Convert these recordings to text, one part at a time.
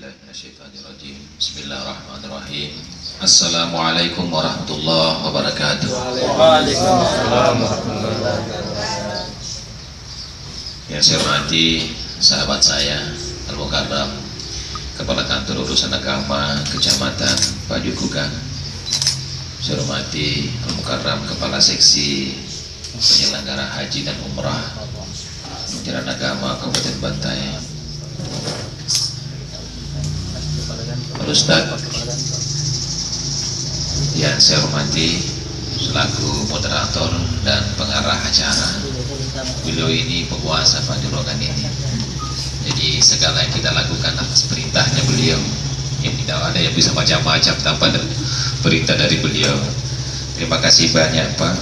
A'udzubillahiminasyaitonirrajim. Bismillahirrahmanirrahim. Assalamualaikum warahmatullahi wabarakatuh. Waalaikumsalam warahmatullahi wabarakatuh. Yang saya hormati sahabat saya Al-Mukarram, Kepala Kantor Urusan Agama Kecamatan Pajukukan. Saya hormati Al-Mukarram, Kepala Seksi Penyelenggara Haji dan Umrah Kementerian Agama Kabupaten Bantai. Ustaz yang saya hormati selaku moderator dan pengarah acara, beliau ini penguasa Padepokan ini. Jadi segala yang kita lakukan atas perintahnya beliau. Yang tidak ada yang bisa macam-macam tanpa perintah dari beliau. Terima kasih banyak Pak,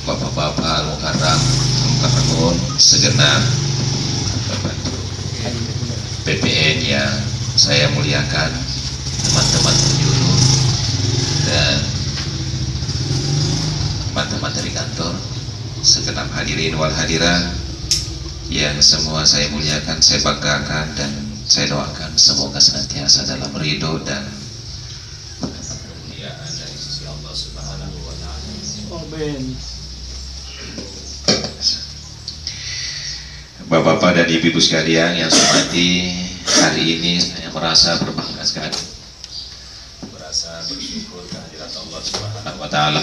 Bapak-bapak Al-Mukarram, Al-Mukarramun, segenap PPN yang saya muliakan, teman-teman penjuru dan teman-teman dari kantor, segenap hadirin wal hadirat yang semua saya muliakan, saya banggakan, dan saya doakan semoga senantiasa dalam ridho dan kemuliaan dari sisi Allah Subhanahu wa Ta'ala. Amin. Bapak-bapak dan ibu-ibu sekalian yang saya hormati, hari ini saya merasa berbangga sekali, merasa bersyukur kehadirat Allah Subhanahu wa Ta'ala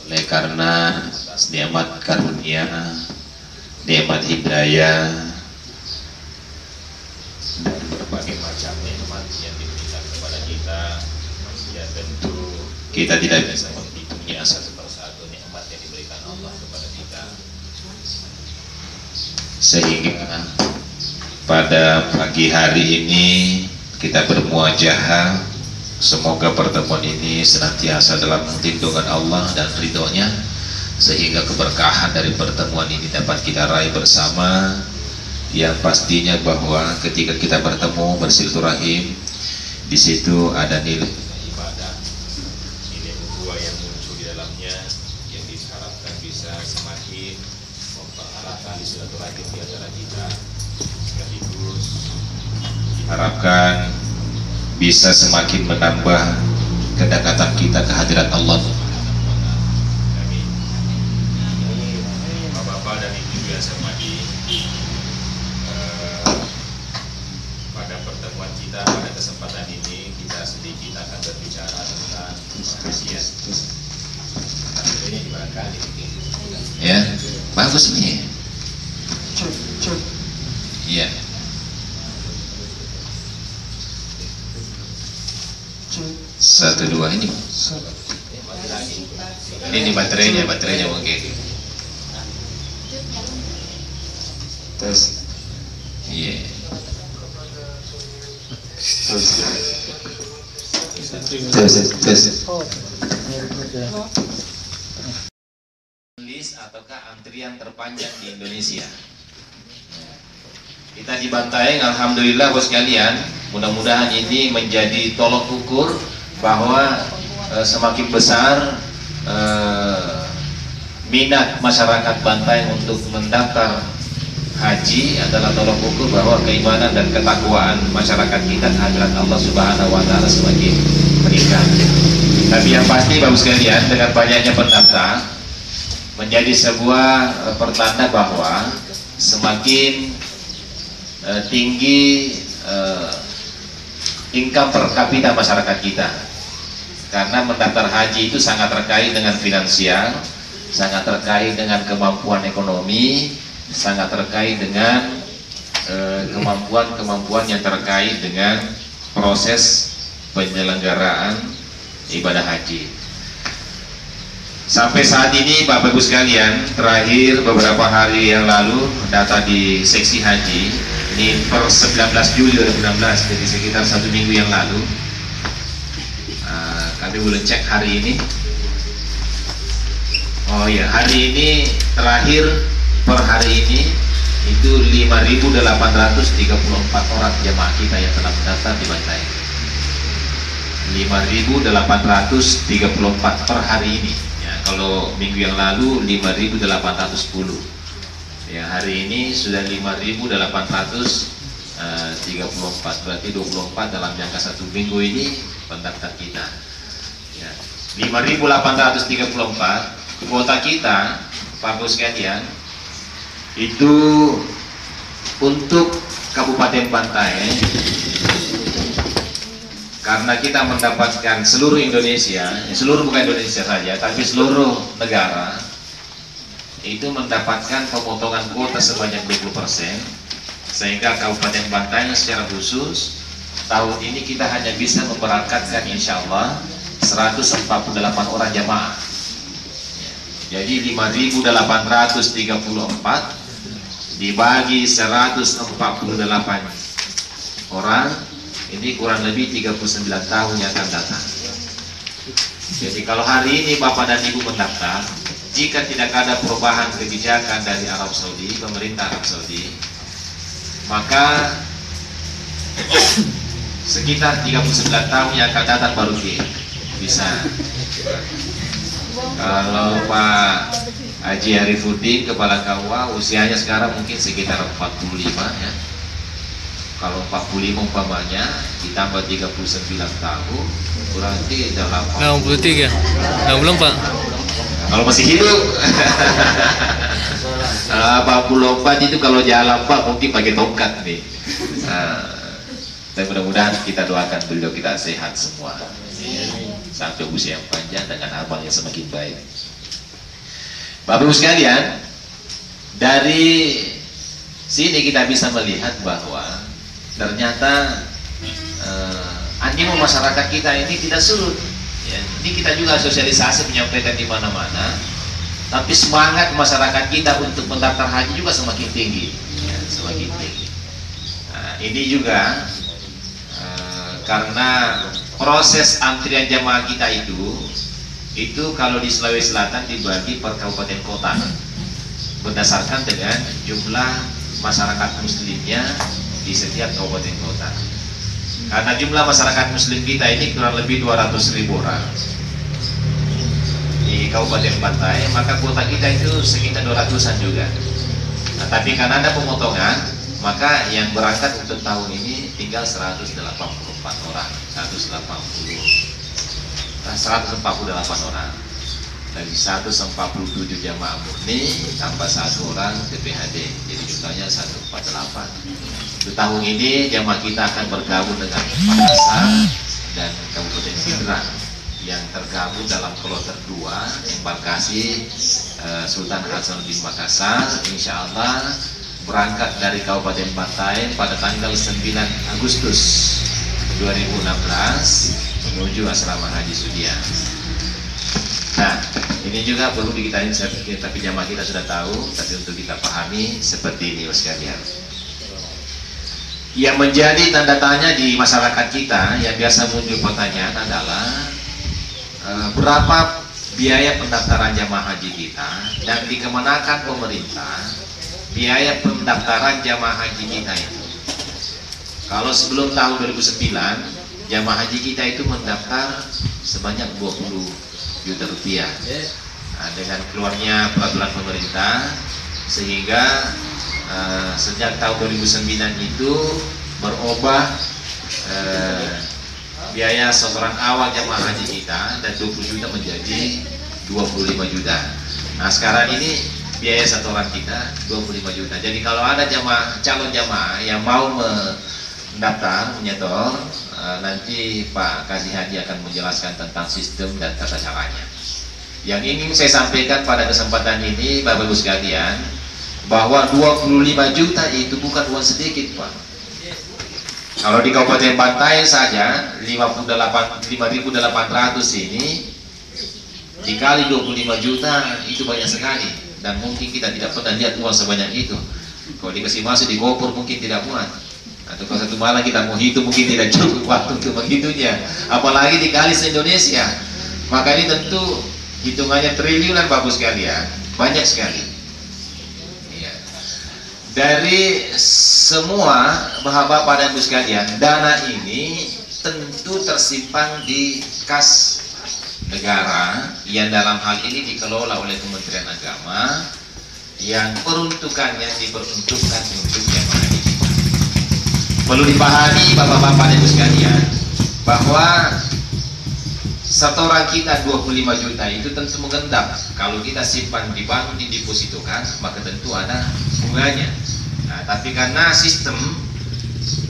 oleh karena atas nikmat karunia, nikmat hidayah dan berbagai macam nikmat yang diberikan kepada kita. Ya tentu kita tidak bisa menghitungnya satu persatu nikmat yang diberikan Allah kepada kita, sehingga pada pagi hari ini kita bermuajahah, semoga pertemuan ini senantiasa dalam lindungan Allah dan ridhonya, sehingga keberkahan dari pertemuan ini dapat kita raih bersama. Yang pastinya bahwa ketika kita bertemu bersilaturahim, di situ ada nilai ibadah, nilai ukhuwah yang muncul di dalamnya, yang diharapkan bisa semakin mempererat tali silaturahim di antara kita, sekaligus diharapkan bisa semakin menambah kedekatan kita ke hadirat Allah. Amin. Bapak-bapak dan ibu yang saya hormati, pada pertemuan kita pada kesempatan ini kita sedikit akan berbicara tentang penghasilan. Ini barangkali ya bagus nih. Iya. Satu dua ini. Ini baterainya mungkin. Tes. Iya. Tes. List ataukah antrian terpanjang di Indonesia? Kita di Bantaeng, alhamdulillah bos sekalian, mudah-mudahan ini menjadi tolok ukur bahwa semakin besar minat masyarakat Bantaeng untuk mendaftar haji adalah tolok ukur bahwa keimanan dan ketakwaan masyarakat kita kehadirat Allah Subhanahu wa Ta'ala semakin meningkat. Tapi yang pasti bagus sekalian, dengan banyaknya pendaftar menjadi sebuah pertanda bahwa semakin tinggi income per kapita masyarakat kita, karena mendaftar haji itu sangat terkait dengan finansial, sangat terkait dengan kemampuan ekonomi, sangat terkait dengan kemampuan yang terkait dengan proses penyelenggaraan ibadah haji. Sampai saat ini Bapak Ibu sekalian, terakhir beberapa hari yang lalu data di seksi haji ini per 19 Juli 2016, jadi sekitar 1 minggu yang lalu, kami boleh cek hari ini. Oh ya, hari ini terakhir per hari ini itu 5.834 orang jemaah kita yang telah mendaftar di Bantai. 5.834 per hari ini. Ya, kalau minggu yang lalu 5.810. Ya, hari ini sudah 5.834 34, berarti 24 dalam jangka 1 minggu ini pendaftar kita ya. 5.834 kuota kita Pak Bos sekalian itu untuk Kabupaten Bantaeng, karena kita mendapatkan seluruh Indonesia, seluruh bukan Indonesia saja tapi seluruh negara itu mendapatkan pemotongan kuota sebanyak 20%, sehingga Kabupaten Bantaeng secara khusus tahun ini kita hanya bisa memberangkatkan insya Allah 148 orang jamaah. Jadi 5.834 dibagi 148 orang, ini kurang lebih 39 tahun yang akan datang. Jadi kalau hari ini Bapak dan Ibu mendaftar, jika tidak ada perubahan kebijakan dari Arab Saudi, pemerintah Arab Saudi, maka sekitar 39 tahun yang akan datang baru bisa. Kalau Pak Haji Arifuddin Kepala KUA usianya sekarang mungkin sekitar 45 ya. Kalau 45 umpamanya ditambah 39 tahun berarti dalam 63. Nah, belum Pak. Kalau masih hidup 44 itu kalau jalan Pak mungkin pakai tongkat nih. Dan mudah-mudahan kita doakan beliau kita sehat semua ya, sampai usia yang panjang dengan abang yang semakin baik. Bapak Ibu sekalian, dari sini kita bisa melihat bahwa ternyata animo masyarakat kita ini tidak surut. Ya, ini kita juga sosialisasi menyampaikan di mana-mana, tapi semangat masyarakat kita untuk mendaftar haji juga semakin tinggi, ya, semakin tinggi. Nah, ini juga karena proses antrian jamaah kita itu kalau di Sulawesi Selatan dibagi per kabupaten kota berdasarkan dengan jumlah masyarakat muslimnya di setiap kabupaten kota. Karena jumlah masyarakat muslim kita ini kurang lebih 200.000 orang di Kabupaten Bantaeng, maka kuota kita itu sekitar 200-an juga. Nah, tapi karena ada pemotongan, maka yang berangkat untuk tahun ini tinggal 184 orang, 148 orang. Dari 147 jamaah murni tambah 1 orang TPHD, jadi jumlahnya 148. Untuk tahun ini jamaah kita akan bergabung dengan Makassar dan Kabupaten Pindrang yang tergabung dalam kloter 2 embarkasi Sultan Hasanuddin Makassar. Insya Allah berangkat dari Kabupaten Bantaeng pada tanggal 9 Agustus 2016 menuju asrama Haji Sudiang. Nah, ini juga perlu dikitahin, tapi jamaah kita sudah tahu, tapi untuk kita pahami seperti ini sekalian. Yang menjadi tanda tanya di masyarakat kita yang biasa muncul pertanyaan adalah berapa biaya pendaftaran jamaah haji kita dan dikemanakan pemerintah biaya pendaftaran jamaah haji kita itu. Kalau sebelum tahun 2009 jamaah haji kita itu mendaftar sebanyak 20 juta rupiah. Nah, dengan keluarnya peraturan pemerintah sehingga sejak tahun 2009 itu berubah biaya setoran awal jamaah haji kita dan 20 juta menjadi 25 juta. Nah, sekarang ini biaya setoran kita 25 juta. Jadi kalau ada calon jamaah yang mau mendaftar, menyetor, nanti Pak Kasih Haji akan menjelaskan tentang sistem dan tata caranya. Yang ingin saya sampaikan pada kesempatan ini Bapak Ibu sekalian, bahwa 25 juta itu bukan uang sedikit Pak. Kalau di Kabupaten Bantaeng saja 5.800 ini dikali 25 juta itu banyak sekali, dan mungkin kita tidak pernah lihat uang sebanyak itu. Kalau dikasih masuk di koper mungkin tidak muat, atau kalau satu malam kita mau hitung mungkin tidak cukup waktu untuk menghitungnya, apalagi dikali se-Indonesia. Maka ini tentu hitungannya triliunan Bapak sekalian, banyak sekali. Dari semua bapak-bapak dan ibu sekalian, dana ini tentu tersimpan di kas negara yang dalam hal ini dikelola oleh Kementerian Agama, yang peruntukannya diperuntukkan untuk jamaah haji kita. perlu dipahami bapak-bapak dan ibu sekalian bahwa setoran kita 25 juta itu tentu mengendap. Kalau kita simpan di bank, didepositokan, maka tentu ada bunganya. Nah, tapi karena sistem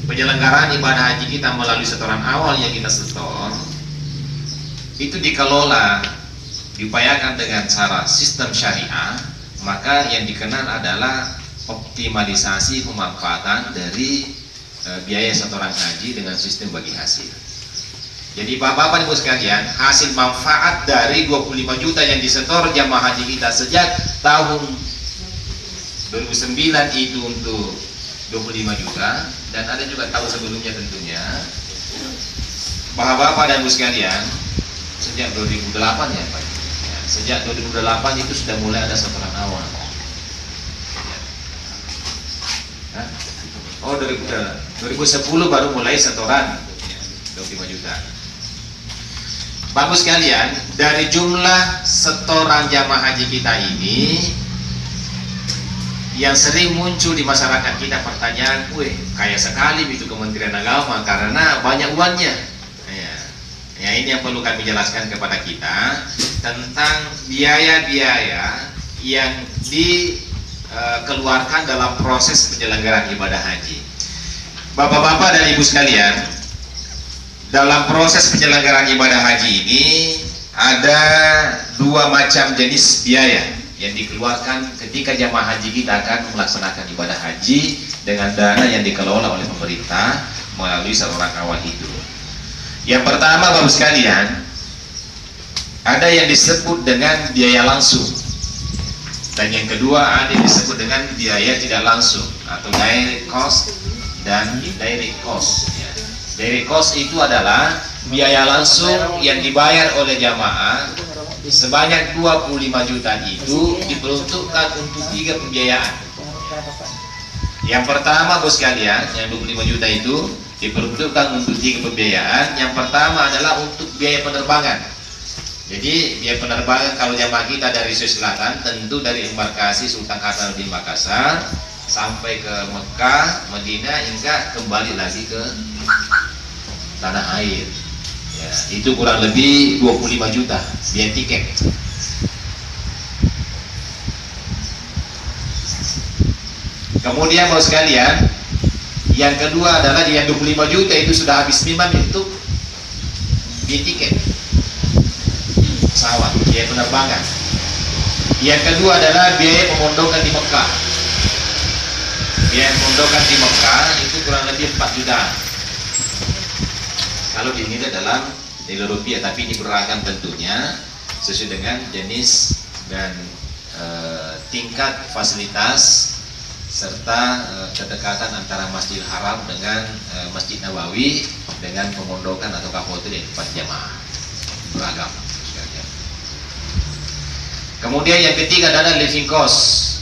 penyelenggaraan ibadah haji kita melalui setoran awal yang kita setor itu dikelola, diupayakan dengan cara sistem syariah, maka yang dikenal adalah optimalisasi pemanfaatan dari biaya setoran haji dengan sistem bagi hasil. Jadi bapak-bapak ibu sekalian, hasil manfaat dari 25 juta yang disetor jamaah haji kita sejak tahun 2009 itu untuk 25 juta, dan ada juga tahun sebelumnya tentunya. Bapak-bapak dan ibu sekalian, sejak 2008 ya Pak. Ya, sejak 2008 itu sudah mulai ada setoran awal. Ya. Oh, 2010 baru mulai setoran 25 juta. Bagus sekalian, dari jumlah setoran jamaah haji kita ini yang sering muncul di masyarakat kita pertanyaan, weh kaya sekali itu Kementerian Agama karena banyak uangnya. Ya, ini yang perlu kami jelaskan kepada kita tentang biaya-biaya yang dikeluarkan dalam proses penyelenggaraan ibadah haji. Bapak-bapak dan ibu sekalian, dalam proses penyelenggaraan ibadah haji ini ada dua macam jenis biaya yang dikeluarkan ketika jamaah haji kita akan melaksanakan ibadah haji dengan dana yang dikelola oleh pemerintah melalui saluran awal itu. Yang pertama bapak sekalian, ada yang disebut dengan biaya langsung, dan yang kedua ada yang disebut dengan biaya tidak langsung atau direct cost dan indirect cost. Direct cost itu adalah biaya langsung yang dibayar oleh jamaah sebanyak 25 juta itu diperuntukkan untuk 3 pembiayaan. Yang pertama bos sekalian, yang 25 juta itu diperuntukkan untuk 3 pembiayaan. Yang pertama adalah untuk biaya penerbangan. Jadi biaya penerbangan kalau jamaah kita dari Sulawesi Selatan, tentu dari embarkasi Sultan Hasanuddin Makassar sampai ke Mekah, Madinah, hingga kembali lagi ke tanah air. Ya, itu kurang lebih 25 juta biaya tiket. Kemudian bapak sekalian, yang kedua adalah yang 25 juta itu sudah habis memang untuk biaya tiket pesawat, biaya penerbangan. Yang kedua adalah biaya pemondokan di Mekah. Biaya pemondokan di Mekah itu kurang lebih 4 juta. Kalau dinilai dalam nilai rupiah, tapi ini beragam tentunya sesuai dengan jenis dan tingkat fasilitas serta kedekatan antara Masjidil Haram dengan Masjid Nabawi dengan pemondokan atau hotel yang tempat jamaah, beragam. Kemudian yang ketiga adalah living cost.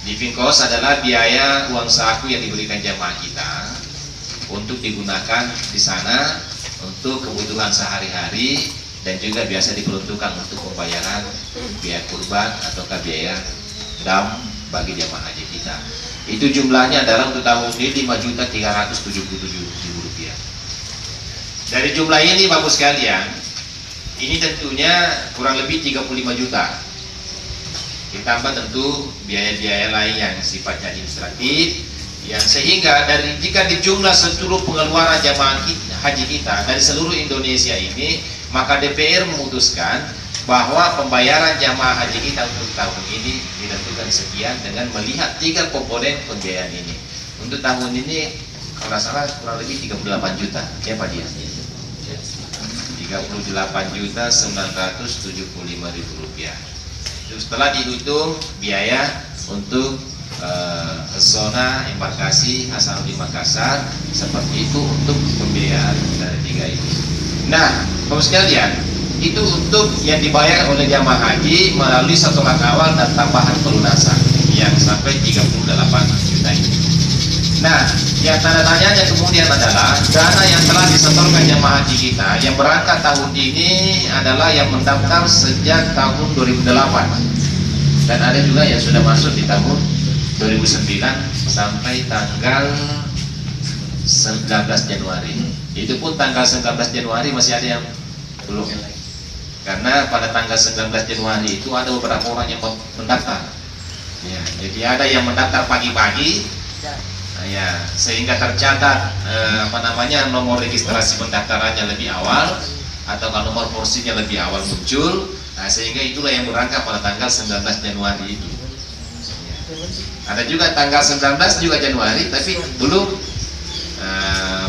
Living cost adalah biaya uang saku yang diberikan jamaah kita untuk digunakan di sana untuk kebutuhan sehari-hari, dan juga biasa diperuntukkan untuk pembayaran biaya kurban ataukah biaya dam bagi jamaah haji kita. Itu jumlahnya adalah untuk tahun ini 5.377.000 rupiah. Dari jumlah ini bapak sekalian, ini tentunya kurang lebih 35 juta. Ditambah tentu biaya-biaya lain yang sifatnya administratif, yang sehingga jika dijumlah seluruh pengeluaran jamaah haji kita dari seluruh Indonesia ini, maka DPR memutuskan bahwa pembayaran jamaah haji kita untuk tahun ini ditentukan sekian dengan melihat 3 komponen pembiayaan ini. Untuk tahun ini kalau tidak salah kurang lebih 38 juta, ya Pak Dian? 38.975.000 rupiah. Setelah dihitung biaya untuk zona embarkasi Hasanuddin Makassar, seperti itu untuk pembiayaan dari 3 ini. Nah, bapak sekalian, itu untuk yang dibayar oleh jamaah haji melalui setoran awal dan tambahan pelunasan yang sampai 38 juta ini. Nah, yang tanda tanyanya kemudian adalah dana yang telah disetorkan jamaah haji kita yang berangkat tahun ini adalah yang mendaftar sejak tahun 2008, dan ada juga yang sudah masuk di tahun 2009 sampai tanggal 19 Januari. Itu pun tanggal 19 Januari masih ada yang belum. Karena pada tanggal 19 Januari itu ada beberapa orang yang mendaftar. Ya, jadi ada yang mendaftar pagi-pagi, ya, sehingga tercatat nomor registrasi pendaftarannya lebih awal atau nomor porsinya lebih awal muncul. Nah, sehingga itulah yang berangkat pada tanggal 19 Januari itu. Ya. Ada juga tanggal 19 juga Januari, tapi belum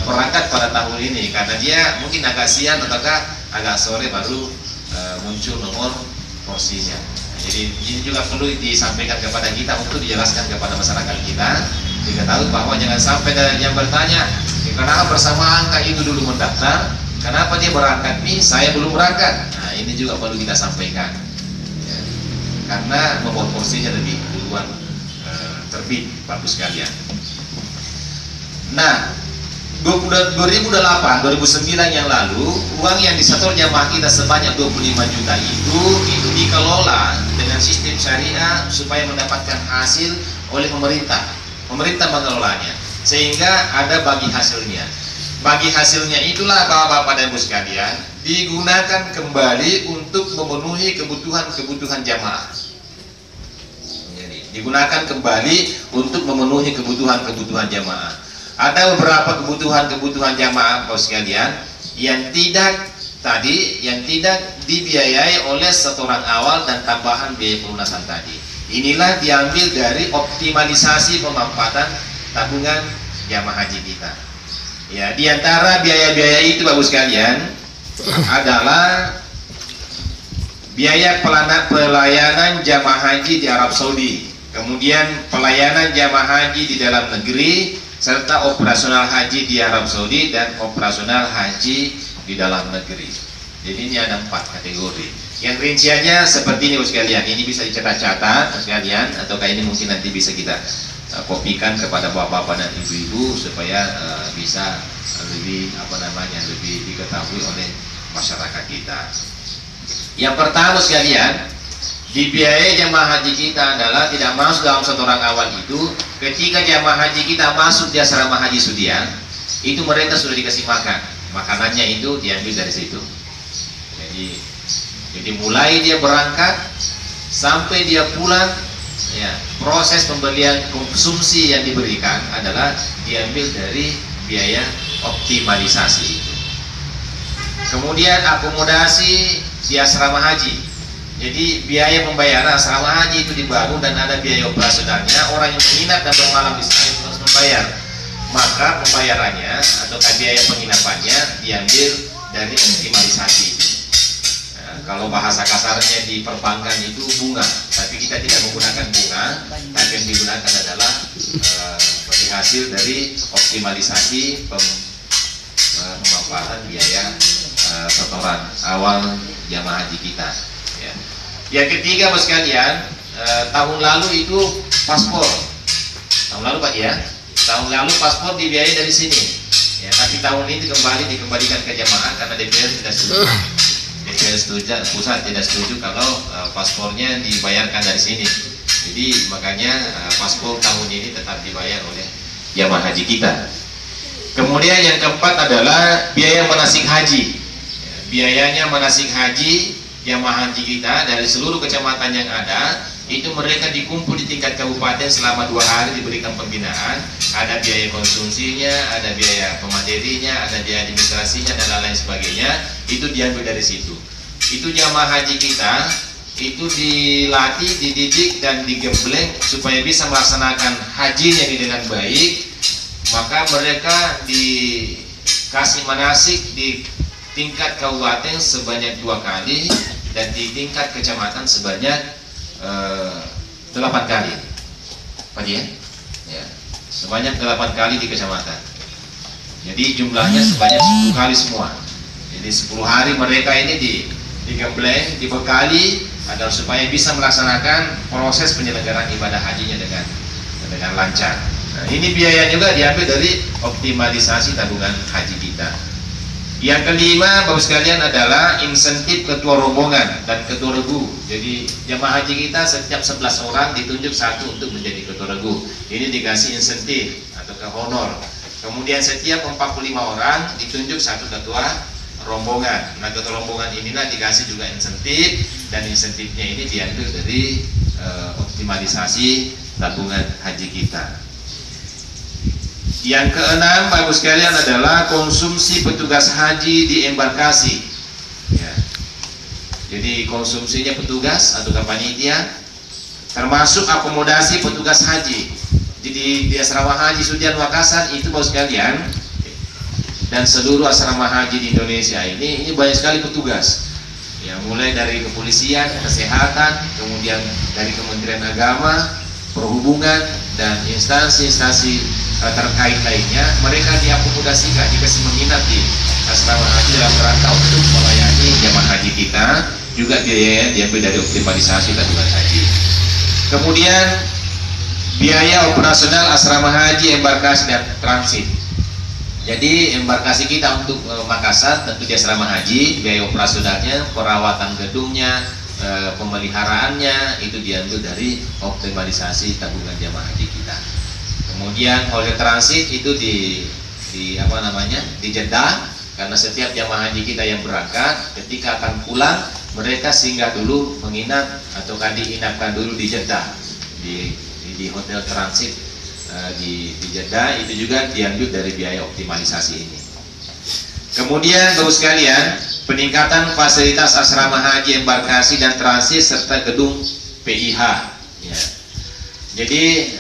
berangkat pada tahun ini karena dia mungkin agak siang ataukah agak sore baru muncul nomor porsinya. Jadi ini juga perlu disampaikan kepada kita untuk dijelaskan kepada masyarakat kita, diketahui bahwa jangan sampai ada yang bertanya, kenapa bersama angka itu dulu mendaftar, kenapa dia berangkat nih, saya belum berangkat. Nah, ini juga perlu kita sampaikan, ya. Karena nomor porsinya lebih duluan terbit, bagus sekalian. Nah, 2008, 2009 yang lalu, uang yang disetor jamaah kita sebanyak 25 juta itu dikelola dengan sistem syariah supaya mendapatkan hasil oleh pemerintah. Pemerintah mengelolanya, sehingga ada bagi hasilnya. Bagi hasilnya itulah Bapak-bapak dan Ibu sekalian digunakan kembali untuk memenuhi kebutuhan jamaah. Jadi, digunakan kembali untuk memenuhi kebutuhan jamaah. Ada beberapa kebutuhan jamaah Bapak sekalian yang tidak dibiayai oleh setoran awal dan tambahan biaya pelunasan tadi. Inilah diambil dari optimalisasi pemanfaatan tabungan jamaah haji kita. Ya, di antara biaya-biaya itu Bapak sekalian adalah biaya pelayanan jamaah haji di Arab Saudi, kemudian pelayanan jamaah haji di dalam negeri, serta operasional haji di Arab Saudi dan operasional haji di dalam negeri. Jadi ini ada 4 kategori. Yang rinciannya seperti ini sekalian. Ini bisa dicatat-catat sekalian, ataukah ini mungkin nanti bisa kita kopikan kepada bapak-bapak dan ibu-ibu supaya bisa lebih lebih diketahui oleh masyarakat kita. Yang pertama sekalian, dibiayai jamaah haji kita adalah tidak masuk dalam setoran awal itu. Ketika jamaah haji kita masuk di asrama haji Sudiang, itu mereka sudah dikasih makan. Makanannya itu diambil dari situ. Jadi mulai dia berangkat sampai dia pulang, ya, proses pembelian konsumsi yang diberikan adalah diambil dari biaya optimalisasi itu. Kemudian akomodasi di asrama haji. Jadi biaya pembayaran asrama haji itu dibangun dan ada biaya operasionalnya. Orang yang menginap dan bermalam di sana harus membayar. Maka pembayarannya atau biaya penginapannya diambil dari optimalisasi. Nah, kalau bahasa kasarnya di perbankan itu bunga, tapi kita tidak menggunakan bunga, tapi yang digunakan adalah hasil dari optimalisasi pemanfaatan biaya setoran awal jamaah haji kita. Ya. Yang ketiga Bapak sekalian, tahun lalu itu paspor. Tahun lalu Pak ya, tahun lalu paspor dibiayai dari sini. Ya, tapi tahun ini dikembalikan ke jamaah karena DPR tidak setuju. DPR pusat tidak setuju kalau paspornya dibayarkan dari sini. Jadi makanya paspor tahun ini tetap dibayar oleh jamaah haji kita. Kemudian yang keempat adalah biaya manasik haji. Ya, biayanya manasik haji jamaah haji kita dari seluruh kecamatan yang ada, itu mereka dikumpul di tingkat kabupaten selama 2 hari diberikan pembinaan. Ada biaya konsumsinya, ada biaya pematerinya, ada biaya administrasinya dan lain sebagainya. Itu diambil dari situ. Itu jamaah haji kita itu dilatih, dididik dan digembleng supaya bisa melaksanakan hajinya dengan baik. Maka mereka dikasih manasik di tingkat kabupaten sebanyak 2 kali dan di tingkat kecamatan sebanyak 8 kali. Pak ya? Ya, sebanyak 8 kali di kecamatan. Jadi jumlahnya sebanyak 10 kali semua. Jadi 10 hari mereka ini digembleng, dibekali agar supaya bisa melaksanakan proses penyelenggaraan ibadah hajinya dengan lancar. Nah, ini biaya juga diambil dari optimalisasi tabungan haji kita. Yang kelima Bapak sekalian adalah insentif ketua rombongan dan ketua regu. Jadi jamaah haji kita setiap 11 orang ditunjuk 1 untuk menjadi ketua regu. Ini dikasih insentif atau ke honor. Kemudian setiap 45 orang ditunjuk satu ketua rombongan. Nah, ketua rombongan inilah dikasih juga insentif, dan insentifnya ini diambil dari optimalisasi tabungan haji kita. Yang keenam, Bapak sekalian, adalah konsumsi petugas haji di embarkasi. Ya. Jadi konsumsinya petugas atau panitia, termasuk akomodasi petugas haji. Jadi di asrama haji Sudian Makassar itu, Bapak sekalian, dan seluruh asrama haji di Indonesia ini banyak sekali petugas. Ya, mulai dari kepolisian, kesehatan, kemudian dari Kementerian Agama, Perhubungan, dan instansi-instansi terkait lainnya. Mereka diakomodasikan, dikasih menginap di asrama haji dalam rangka untuk melayani jamaah haji kita. Juga biaya diambil dari optimalisasi tabungan haji. Kemudian biaya operasional asrama haji, embarkasi, dan transit. Jadi embarkasi kita untuk Makassar tentu di asrama haji, biaya operasionalnya, perawatan gedungnya, pemeliharaannya itu diambil dari optimalisasi tabungan jamaah haji kita. Kemudian hotel transit itu di Jeddah, karena setiap jamaah haji kita yang berangkat ketika akan pulang mereka singgah dulu menginap atau diinapkan dulu di Jeddah, di hotel transit di Jeddah. Itu juga diambil dari biaya optimalisasi ini. Kemudian Bapak sekalian, peningkatan fasilitas asrama haji, embarkasi, dan transit serta gedung PIH. Ya. Jadi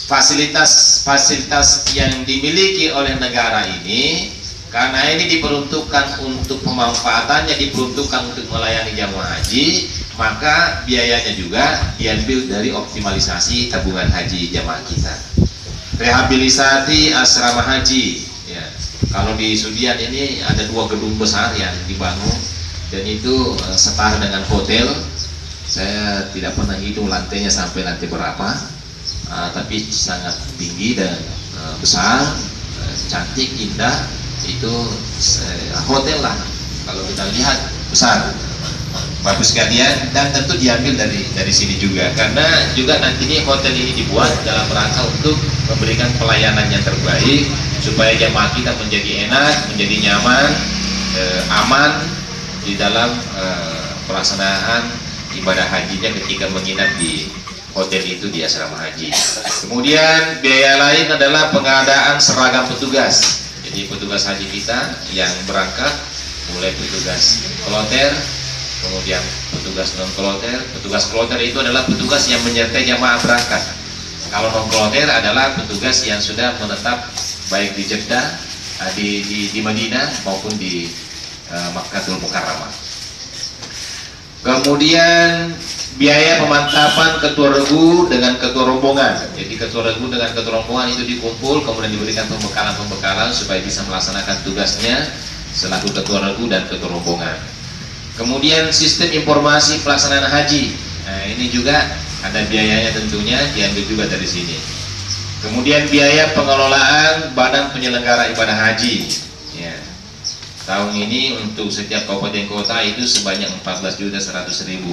fasilitas yang dimiliki oleh negara ini, karena ini diperuntukkan untuk pemanfaatannya, diperuntukkan untuk melayani jamaah haji, maka biayanya juga diambil dari optimalisasi tabungan haji jamaah kita. Rehabilitasi asrama haji, ya. Kalau di Sudian ini ada 2 gedung besar yang dibangun, dan itu setara dengan hotel. Saya tidak pernah hitung lantainya sampai lantai berapa, tapi sangat tinggi dan besar, cantik, indah. Itu hotel lah kalau kita lihat, besar. Bagus sekalian, dan tentu diambil dari sini juga, karena juga nanti ini hotel ini dibuat dalam rangka untuk memberikan pelayanan yang terbaik supaya jamaah kita menjadi enak, menjadi nyaman, aman di dalam pelaksanaan ibadah hajinya ketika menginap di hotel itu di asrama haji. Kemudian biaya lain adalah pengadaan seragam petugas. Jadi petugas haji kita yang berangkat, mulai petugas kloter, kemudian petugas non kloter. Petugas kloter itu adalah petugas yang menyertai jamaah berangkat. Kalau non kloter adalah petugas yang sudah menetap baik di Jeddah, di Madinah maupun di Makkatul Mukarramah. Kemudian biaya pemantapan ketua regu dengan ketua rombongan. Jadi ketua regu dengan ketua rombongan itu dikumpul, kemudian diberikan pembekalan supaya bisa melaksanakan tugasnya selaku ketua regu dan ketua rombongan. Kemudian sistem informasi pelaksanaan haji. Nah, ini juga ada biayanya, tentunya diambil juga dari sini. Kemudian biaya pengelolaan badan penyelenggara ibadah haji. Ya. Tahun ini untuk setiap kabupaten kota itu sebanyak 14.100.000.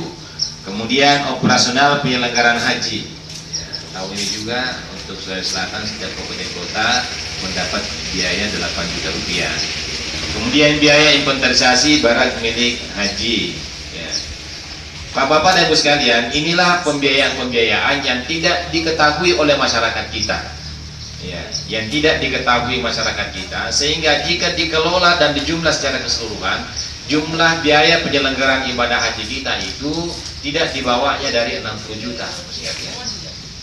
Kemudian operasional penyelenggaraan haji. Ya, tahun ini juga untuk Sulawesi Selatan setiap kabupaten kota mendapat biaya 8 juta rupiah. Kemudian biaya inventarisasi barang milik haji. Ya. Bapak-bapak dan ibu sekalian, inilah pembiayaan-pembiayaan yang tidak diketahui oleh masyarakat kita. Ya, yang tidak diketahui masyarakat kita, sehingga jika dikelola dan dijumlah secara keseluruhan, jumlah biaya penyelenggaraan ibadah haji kita itu tidak dibawanya dari 60 juta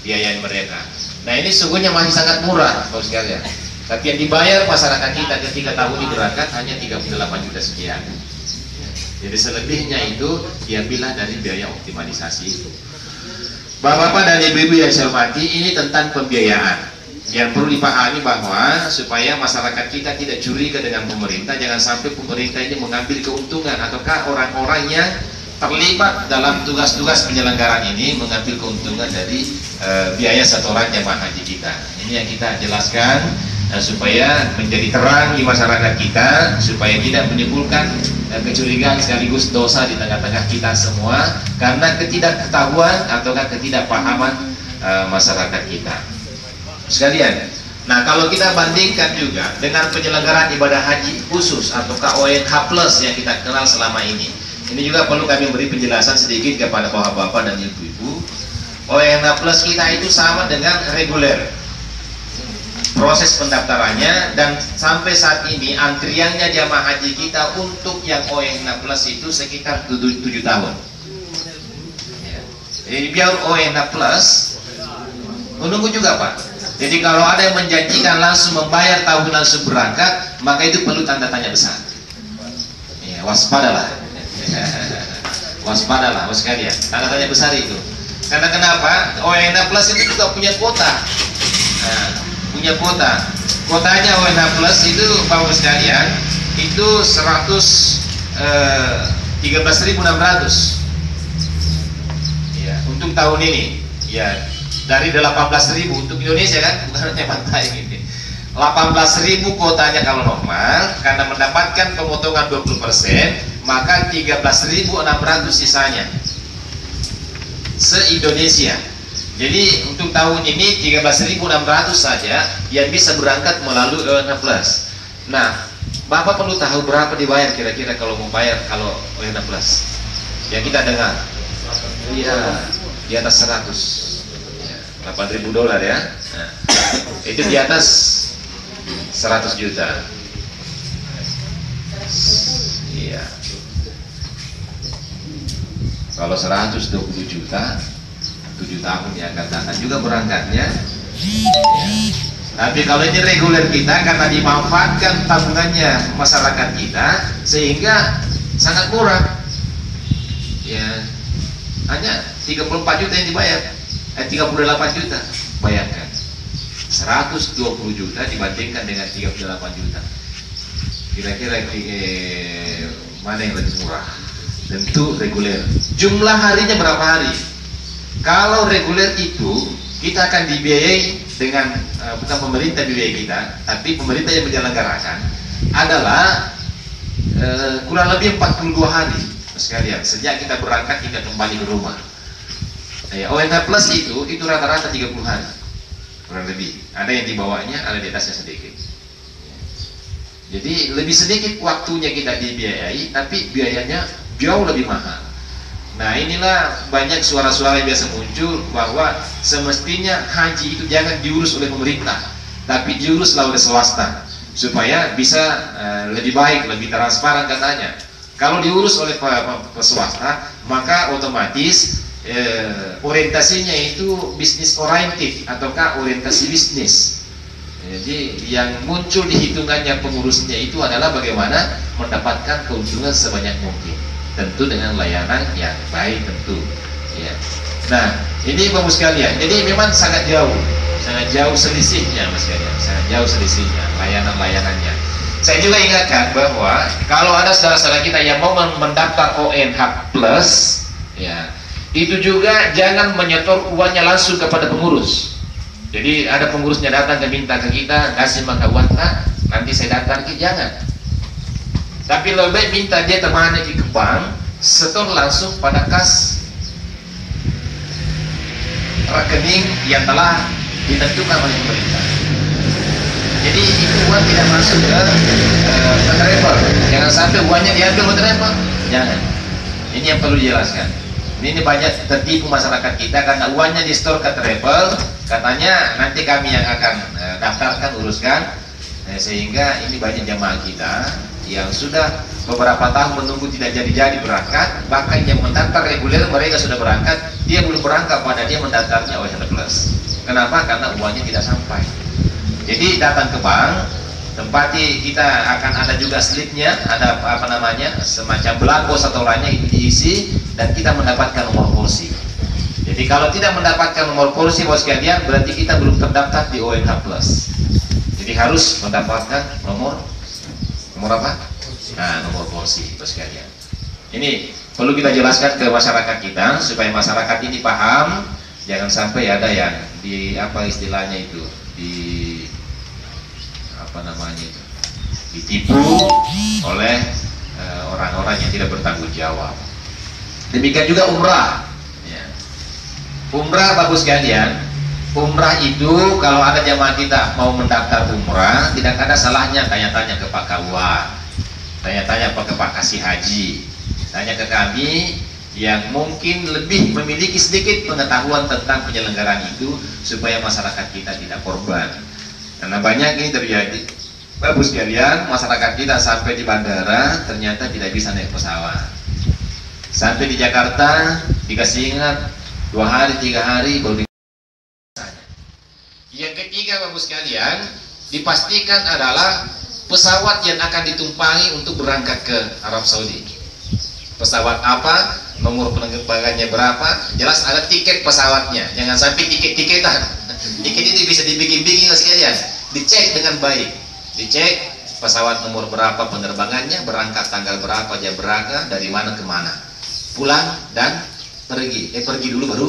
biaya mereka. Nah, ini sungguhnya masih sangat murah, Bapak sekalian. Tapi yang dibayar masyarakat kita ketika tahun ini berangkat hanya 38 juta sekian. Jadi selebihnya itu diambillah dari biaya optimalisasi itu. Bapak-bapak dan ibu-ibu yang saya hormati, ini tentang pembiayaan. Yang perlu dipahami bahwa supaya masyarakat kita tidak curiga dengan pemerintah, jangan sampai pemerintah ini mengambil keuntungan, ataukah orang-orang yang terlibat dalam tugas-tugas penyelenggaraan ini mengambil keuntungan dari biaya setoran jamaah haji kita. Ini yang kita jelaskan supaya menjadi terang di masyarakat kita, supaya tidak menimbulkan kecurigaan sekaligus dosa di tengah-tengah kita semua karena ketidaktahuan ataukah ketidakpahaman masyarakat kita. sekalian. Nah, kalau kita bandingkan juga dengan penyelenggaraan ibadah haji khusus atau ONH plus yang kita kenal selama ini juga perlu kami beri penjelasan sedikit kepada bapak-bapak dan ibu-ibu. ONH plus kita itu sama dengan reguler proses pendaftarannya, dan sampai saat ini antriannya jamaah haji kita untuk yang ONH plus itu sekitar 7 tahun. Jadi biar ONH plus menunggu juga Pak. Jadi kalau ada yang menjanjikan langsung membayar tahun langsung berangkat, maka itu perlu tanda tanya besar. Ya, waspadalah. Waspadalah, sekalian. Tanda tanya besar itu. Karena kenapa? ONH plus itu juga punya kuota. Nah, punya kuota. Kuotanya ONH plus itu Bapak sekalian, itu 13.600. Ya, untuk tahun ini. Ya, dari 18.000 untuk Indonesia kan, bukan hanya pantai ini. 18.000 kuotanya kalau normal, karena mendapatkan pemotongan 20%, maka 13.600 sisanya se-Indonesia. Jadi untuk tahun ini 13.600 saja yang bisa berangkat melalui ONH plus. Nah, Bapak perlu tahu berapa dibayar kira-kira kalau mau bayar kalau ONH plus. Yang kita dengar, iya, di atas 100. $8.000 ya. Nah, itu di atas 100 juta. Iya. Kalau 120 juta 7 tahun yang akan datang juga berangkatnya. Ya. Tapi kalau ini reguler kita, karena dimanfaatkan tabungannya masyarakat kita, sehingga sangat murah. Ya, hanya 34 juta yang dibayar. 38 juta, bayangkan 120 juta dibandingkan dengan 38 juta. Kira-kira mana yang lebih murah? Tentu reguler. Jumlah harinya berapa hari? Kalau reguler itu kita akan dibiayai dengan bukan pemerintah biayai kita, tapi pemerintah yang menyelenggarakan adalah kurang lebih 42 hari sekalian sejak kita berangkat hingga kembali ke rumah. Ya, ONH plus itu rata-rata 30 hari kurang lebih. Ada yang di bawahnya, ada di atasnya sedikit. Jadi lebih sedikit waktunya kita dibiayai, tapi biayanya jauh lebih mahal. Nah, inilah banyak suara-suara yang biasa muncul bahwa semestinya haji itu jangan diurus oleh pemerintah, tapi diuruslah oleh swasta supaya bisa lebih baik, lebih transparan katanya. Kalau diurus oleh swasta, maka otomatis orientasinya itu bisnis oriented ataukah orientasi bisnis. Jadi yang muncul di hitungannya pengurusnya itu adalah bagaimana mendapatkan keuntungan sebanyak mungkin, tentu dengan layanan yang baik tentu. Ya. Nah, ini Bapak sekalian, jadi memang sangat jauh selisihnya Mas sekalian, sangat jauh selisihnya layanan-layanannya. Saya juga ingatkan bahwa kalau ada saudara-saudara kita yang mau mendaftar ONH plus, ya, itu juga jangan menyetor uangnya langsung kepada pengurus. Jadi ada pengurusnya datang dan minta ke kita, kasih maka uang, nanti saya daftar, jangan. Tapi lebih baik minta dia temannya ke bank, setor langsung pada kas rekening yang telah ditentukan oleh pemerintah. Jadi itu uang tidak masuk ke travel. Jangan sampai uangnya diambil ke travel. Jangan. Ini yang perlu dijelaskan. Ini banyak tertipu masyarakat kita karena uangnya di store ke travel, katanya nanti kami yang akan daftarkan, uruskan, sehingga ini banyak jamaah kita yang sudah beberapa tahun menunggu tidak jadi-jadi berangkat, bahkan yang mendaftar reguler mereka sudah berangkat, dia belum berangkat pada dia mendaftarnya ONH plus. Kenapa? Karena uangnya tidak sampai. Jadi datang ke bank, tempati kita akan ada juga slipnya, ada apa namanya, semacam belangko setorannya itu diisi dan kita mendapatkan nomor kursi. Jadi kalau tidak mendapatkan nomor kursi bos sekalian, berarti kita belum terdaftar di ONH plus. Jadi harus mendapatkan nomor apa? Nah, nomor kursi bos sekalian. Ini perlu kita jelaskan ke masyarakat kita supaya masyarakat ini paham, jangan sampai ada yang di apa istilahnya itu ditipu oleh orang-orang yang tidak bertanggung jawab. Demikian juga umrah. Ya. Umrah bagus sekalian, umrah itu kalau ada jamaah kita mau mendaftar umrah, tidak ada salahnya tanya-tanya ke Pak KUA, tanya-tanya ke Pak Kasih Haji, tanya ke kami yang mungkin lebih memiliki sedikit pengetahuan tentang penyelenggaraan itu, supaya masyarakat kita tidak korban. Karena banyak ini terjadi, Bapak sekalian, masyarakat kita sampai di bandara ternyata tidak bisa naik pesawat. Sampai di Jakarta dikasih ingat 2 hari 3 hari baru. Yang ketiga, Bapak sekalian, dipastikan adalah pesawat yang akan ditumpangi untuk berangkat ke Arab Saudi. Pesawat apa, nomor penerbangannya berapa, jelas ada tiket pesawatnya. Jangan sampai tiket-tiketan. Tiket itu bisa dibikin-bikin sekalian. Dicek dengan baik. Dicek pesawat nomor berapa penerbangannya, berangkat tanggal berapa, jam berapa, dari mana ke mana, pulang dan pergi. Pergi dulu baru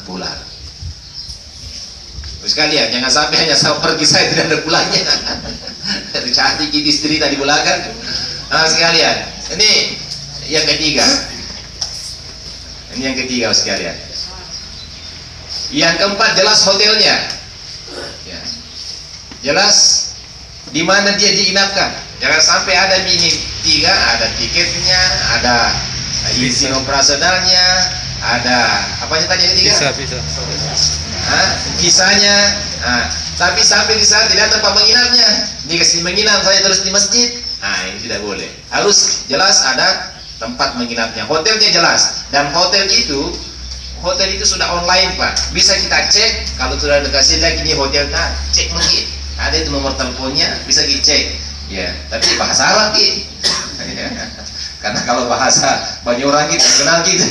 pulang. Sekalian, jangan sampai hanya sama pergi saya tidak ada pulangnya. Cantik istri tadi belakang. Sekalian, ini yang ketiga. Ini yang ketiga sekalian. Yang keempat, jelas hotelnya. Ya. Jelas di mana dia diinapkan. Jangan sampai ada minim 3, ada tiketnya, ada izin operasionalnya, ada apanya tadi yang ketiga? Bisa. Kisahnya, tapi sampai di sana tidak ada tempat menginapnya. Dikasih menginap saya terus di masjid. Ini tidak boleh. Harus jelas ada tempat menginapnya. Hotelnya jelas. Dan hotel itu sudah online, Pak. Bisa kita cek. Kalau sudah dikasih lagi ini hotel, cek lagi. Ada itu nomor teleponnya, bisa dicek. Ya, tapi bahasa Arab Ki. Karena kalau bahasa banyak orang kita kenal gitu.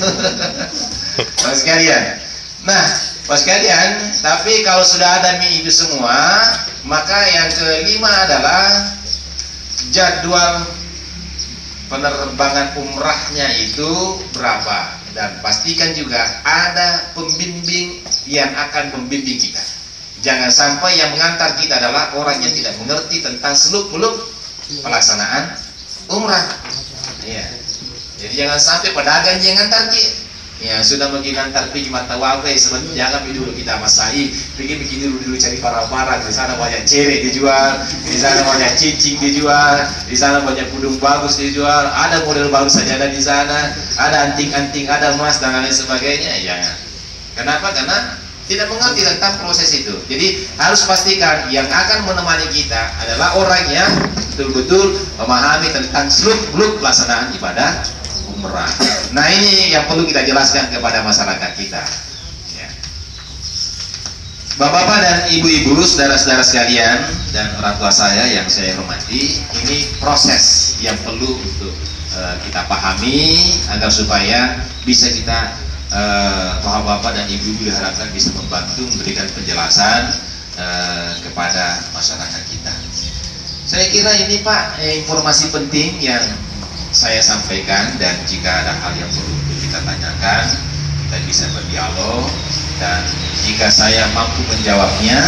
Mas sekalian. Nah, Mas sekalian, tapi kalau sudah ada itu semua, maka yang kelima adalah jadwal penerbangan umrahnya itu berapa, dan pastikan juga ada pembimbing yang akan membimbing kita. Jangan sampai yang mengantar kita adalah orang yang tidak mengerti tentang seluk-beluk pelaksanaan umrah. Ya. Jadi jangan sampai pedagang yang ngantar kita. Ya, sudah bagi ngantar pergi mata wape, jangan dulu kita masai, pergi dulu cari barang-barang. Di sana banyak cerek dijual, di sana banyak cincin dijual, di sana banyak pudung bagus dijual, ada model baru saja ada di sana, ada anting-anting, ada emas dan lain sebagainya. Jangan. Kenapa? Karena tidak mengerti tentang proses itu. Jadi harus pastikan yang akan menemani kita adalah orang yang betul-betul memahami tentang seluk-beluk pelaksanaan ibadah umrah. Nah, ini yang perlu kita jelaskan kepada masyarakat kita. Ya. Bapak-bapak dan ibu-ibu, saudara-saudara sekalian, dan orang tua saya yang saya hormati, ini proses yang perlu untuk kita pahami agar supaya bisa kita bapak-bapak dan ibu-ibu diharapkan bisa membantu memberikan penjelasan kepada masyarakat kita. Saya kira ini Pak informasi penting yang saya sampaikan, dan jika ada hal yang perlu kita tanyakan, kita bisa berdialog, dan jika saya mampu menjawabnya,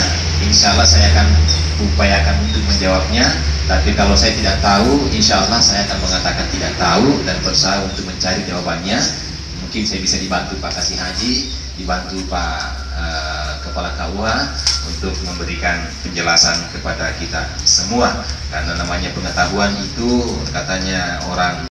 insya Allah saya akan upayakan untuk menjawabnya. Tapi kalau saya tidak tahu, insya Allah saya akan mengatakan tidak tahu dan berusaha untuk mencari jawabannya. Mungkin saya bisa dibantu Pak Kasih Haji, dibantu Pak Kepala KUA untuk memberikan penjelasan kepada kita semua, karena namanya pengetahuan itu katanya orang